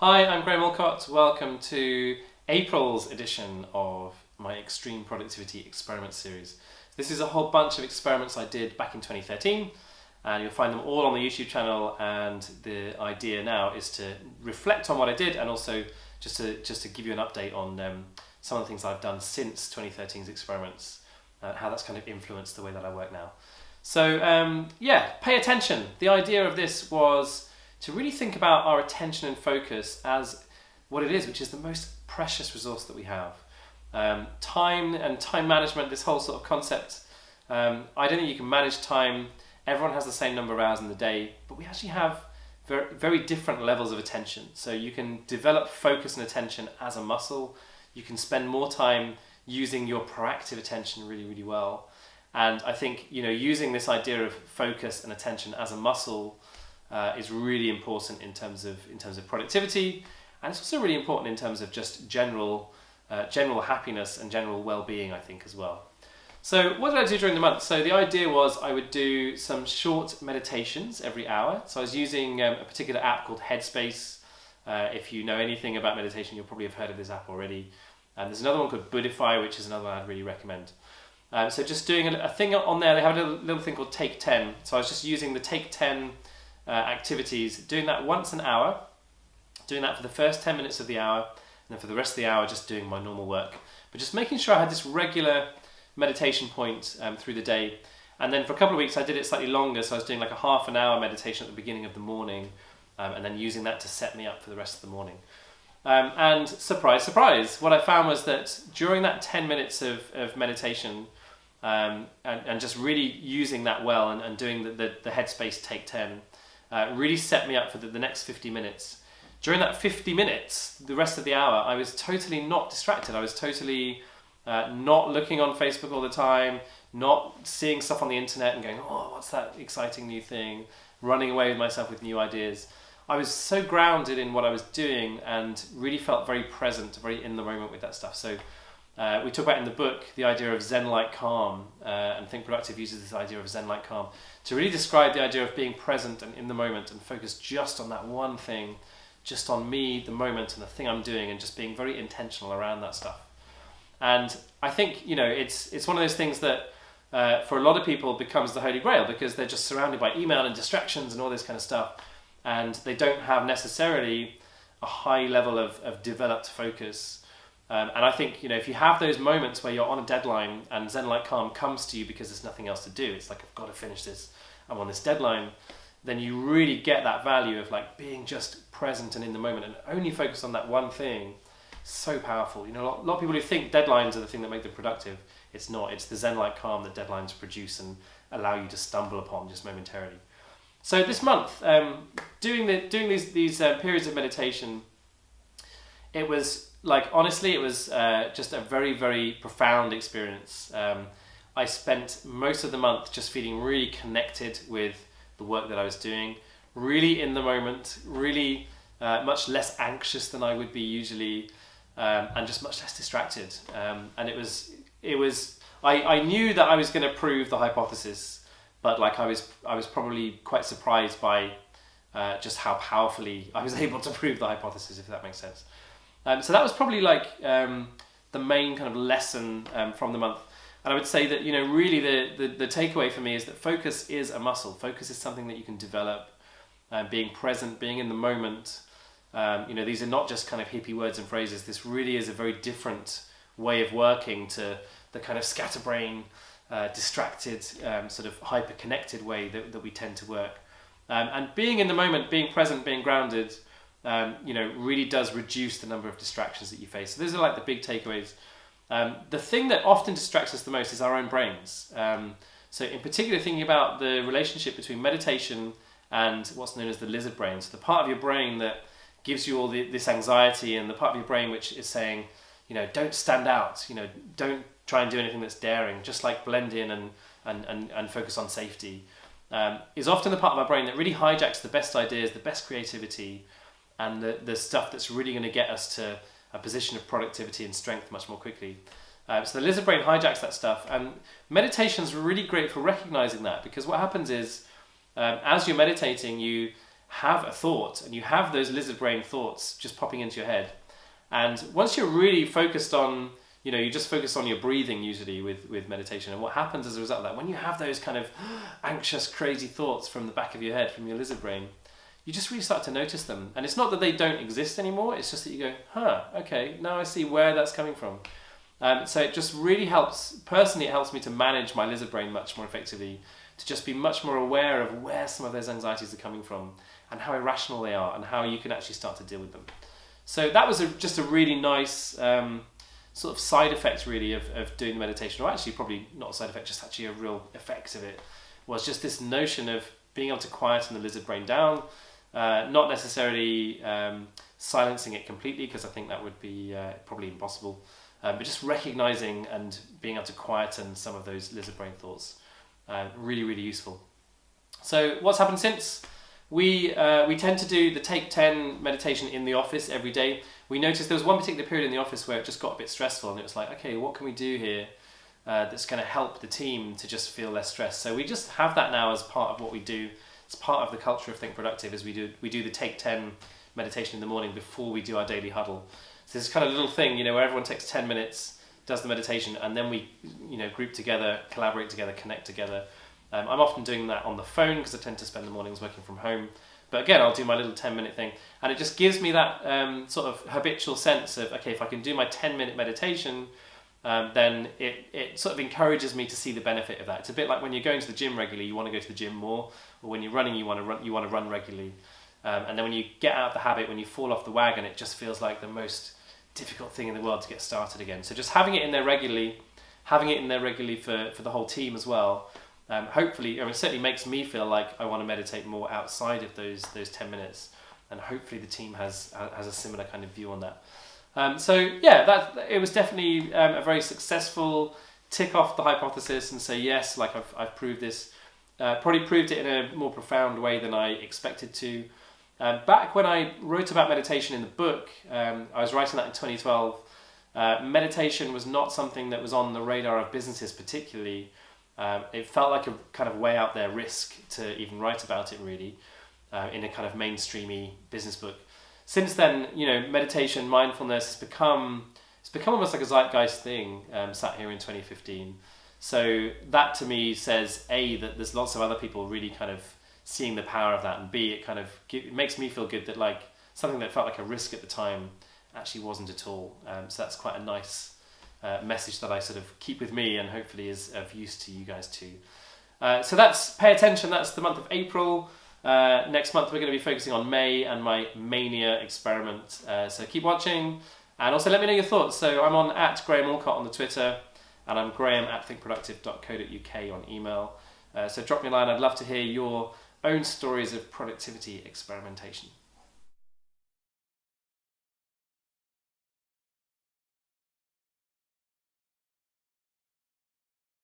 Hi, I'm Graham Alcott. Welcome to April's edition of my Extreme Productivity Experiment series. This is a whole bunch of experiments I did back in 2013, and you'll find them all on the YouTube channel. And the idea now is to reflect on what I did, and also just to give you an update on some of the things I've done since 2013's experiments, how that's kind of influenced the way that I work now. So pay attention. The idea of this was to really think about our attention and focus as what it is, which is the most precious resource that we have. Time and time management, this whole sort of concept, I don't think you can manage time. Everyone has the same number of hours in the day, but we actually have very, very different levels of attention. So you can develop focus and attention as a muscle. You can spend more time using your proactive attention really, really well. And I think, using this idea of focus and attention as a muscle is really important in terms of productivity, and it's also really important in terms of just general happiness and general well-being, I think, as well. So what did I do during the month? So the idea was I would do some short meditations every hour. So I was using a particular app called Headspace. If you know anything about meditation, you'll probably have heard of this app already. And there's another one called Buddhify, which is another one I'd really recommend. So just doing a thing on there, they have a little thing called Take 10. So I was just using the Take 10 activities, doing that once an hour, doing that for the first 10 minutes of the hour, and then for the rest of the hour just doing my normal work. But just making sure I had this regular meditation point through the day. And then for a couple of weeks I did it slightly longer, so I was doing like a half an hour meditation at the beginning of the morning, and then using that to set me up for the rest of the morning. And surprise, surprise, what I found was that during that 10 minutes of meditation, and just really using that well and doing the Headspace Take 10, really set me up for the next 50 minutes. During that 50 minutes, the rest of the hour, I was totally not distracted. I was totally not looking on Facebook all the time, not seeing stuff on the internet and going, oh, what's that exciting new thing, running away with myself with new ideas. I was so grounded in what I was doing and really felt very present, very in the moment with that stuff. So we talk about in the book the idea of Zen-like calm, and Think Productive uses this idea of Zen-like calm to really describe the idea of being present and in the moment and focused just on that one thing, just on me, the moment, and the thing I'm doing, and just being very intentional around that stuff. And I think it's one of those things that for a lot of people becomes the holy grail, because they're just surrounded by email and distractions and all this kind of stuff, and they don't have necessarily a high level of developed focus. And I think, if you have those moments where you're on a deadline and Zen-like calm comes to you because there's nothing else to do, it's like, I've got to finish this, I'm on this deadline, then you really get that value of like being just present and in the moment and only focus on that one thing. So powerful. A lot of people who think deadlines are the thing that make them productive. It's not. It's the Zen-like calm that deadlines produce and allow you to stumble upon just momentarily. So this month, doing these periods of meditation, it was honestly, it was just a very, very profound experience. I spent most of the month just feeling really connected with the work that I was doing, really in the moment, really much less anxious than I would be usually, and just much less distracted. And I knew that I was going to prove the hypothesis, but I was probably quite surprised by just how powerfully I was able to prove the hypothesis, if that makes sense. So that was probably the main kind of lesson from the month. And I would say that, really the takeaway for me is that focus is a muscle. Focus is something that you can develop. Being present, being in the moment. These are not just kind of hippie words and phrases. This really is a very different way of working to the kind of scatterbrain, distracted, sort of hyper-connected way that we tend to work. And being in the moment, being present, being grounded, really does reduce the number of distractions that you face. So those are the big takeaways. The thing that often distracts us the most is our own brains. So in particular, thinking about the relationship between meditation and what's known as the lizard brain. So the part of your brain that gives you all this anxiety, and the part of your brain which is saying, don't stand out, don't try and do anything that's daring, just blend in and focus on safety, is often the part of our brain that really hijacks the best ideas, the best creativity, and the stuff that's really going to get us to a position of productivity and strength much more quickly. So the lizard brain hijacks that stuff, and meditation's really great for recognizing that, because what happens is, as you're meditating, you have a thought and you have those lizard brain thoughts just popping into your head. And once you're really focused on, you just focus on your breathing usually with meditation. And what happens as a result of that, when you have those kind of anxious, crazy thoughts from the back of your head, from your lizard brain, you just really start to notice them. And it's not that they don't exist anymore, it's just that you go, okay, now I see where that's coming from. So it just really helps, personally it helps me to manage my lizard brain much more effectively, to just be much more aware of where some of those anxieties are coming from and how irrational they are and how you can actually start to deal with them. So that was just a really nice sort of side effect really of doing the meditation, or actually probably not a side effect, just actually a real effect of it, was just this notion of being able to quieten the lizard brain down, not necessarily silencing it completely, because I think that would be probably impossible, but just recognizing and being able to quieten some of those lizard brain thoughts. Really, really useful. So what's happened since? We tend to do the Take 10 meditation in the office every day. We noticed there was one particular period in the office where it just got a bit stressful, and it was like, okay, what can we do here that's going to help the team to just feel less stressed? So we just have that now as part of what we do. It's part of the culture of Think Productive, is we do the Take 10 meditation in the morning before we do our daily huddle. So this kind of little thing, where everyone takes 10 minutes, does the meditation, and then we group together, collaborate together, connect together. I'm often doing that on the phone because I tend to spend the mornings working from home. But again, I'll do my little 10-minute thing. And it just gives me that sort of habitual sense of, okay, if I can do my 10-minute meditation, then it sort of encourages me to see the benefit of that. It's a bit like when you're going to the gym regularly, you want to go to the gym more. Or when you're running, you want to run regularly. And then when you get out of the habit, when you fall off the wagon, it just feels like the most difficult thing in the world to get started again. So just having it in there regularly for the whole team as well, hopefully, it certainly makes me feel like I want to meditate more outside of those 10 minutes, and hopefully the team has a similar kind of view on that. So yeah, it was definitely a very successful tick off the hypothesis and say yes, like I've proved this. Probably proved it in a more profound way than I expected to. Back when I wrote about meditation in the book, I was writing that in 2012. Meditation was not something that was on the radar of businesses particularly. It felt like a kind of way out there risk to even write about it really, in a kind of mainstreamy business book. Since then, meditation, mindfulness has become almost like a zeitgeist thing, sat here in 2015. So that to me says, A, that there's lots of other people really kind of seeing the power of that, and B, it makes me feel good that like something that felt like a risk at the time actually wasn't at all. So that's quite a nice message that I sort of keep with me, and hopefully is of use to you guys too. So pay attention, that's the month of April. Next month we're going to be focusing on May and my Mania experiment. So keep watching, and also let me know your thoughts. So I'm on @GrahamAllcott on the Twitter, and I'm graham@thinkproductive.co.uk on email. So drop me a line, I'd love to hear your own stories of productivity experimentation.